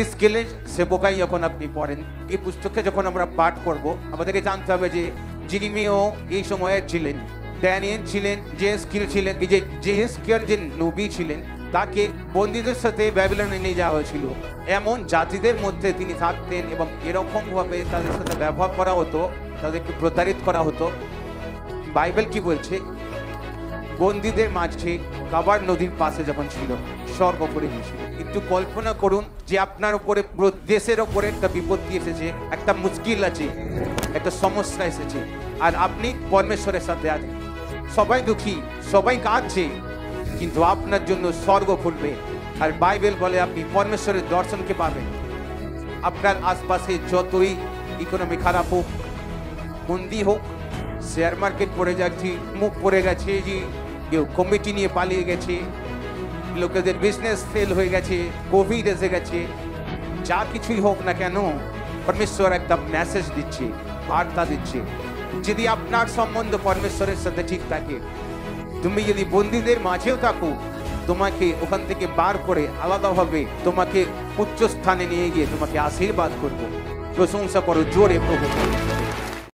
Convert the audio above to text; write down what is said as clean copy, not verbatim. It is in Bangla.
হিজকেলের সেবকাই যখন আপনি পড়েন, এই পুস্তককে যখন আমরা পাঠ করব, আমাদেরকে জানতে হবে যে যিনিও এই সময়ে ছিলেন, ড্যানিয়েল ছিলেন, জেহেজকেল ছিলেন। এই যে জেহেজকেল যে নবী ছিলেন, তাকে বন্দীদের সাথে ব্যাবিলনে নিয়ে যাওয়া হয়েছিল। এমন জাতিদের মধ্যে তিনি থাকতেন এবং এরকম ভাবে তাদের সাথে ব্যবহার করা হতো, তাদেরকে প্রতারিত করা হতো। বাইবেল কি বলছে? বন্দীদের মাঝে কাবার নদীর পাশে যখন ছিল, স্বর্গ করে গিয়েছিল। একটু কল্পনা করুন যে আপনার উপরে, পুরো দেশের উপরে একটা বিপত্তি এসেছে, একটা মুশকিল আছে, একটা সমস্যা এসেছে, আর আপনি পরমেশ্বরের সাথে আছেন। সবাই দুঃখী, সবাই কাঁদছে, কিন্তু আপনার জন্য স্বর্গ খুলবে। আর বাইবেল বলে আপনি পরমেশ্বরের দর্শনকে পাবেন। আপনার আশপাশে যতই ইকোনমি খারাপ হোক, মন্দি হোক, শেয়ার মার্কেট পড়ে যাচ্ছে, মুখ পড়ে গেছে, যে কেউ কমিটি নিয়ে পালিয়ে গেছে, লোকেদের বিজনেস ফেল হয়ে গেছে, কোভিড এসে গেছে, যা কিছুই হোক না কেন, পরমেশ্বর একটা মেসেজ দিচ্ছে, বার্তা দিচ্ছে। যদি আপনার সম্বন্ধ পরমেশ্বরের সাথে ঠিক থাকে, তুমি যদি বন্দীদের মাঝেও থাকো, তোমাকে ওখান থেকে বার করে আলাদাভাবে তোমাকে উচ্চ স্থানে নিয়ে গিয়ে তোমাকে আশীর্বাদ করবো। প্রশংসা করো জোরে প্রভু।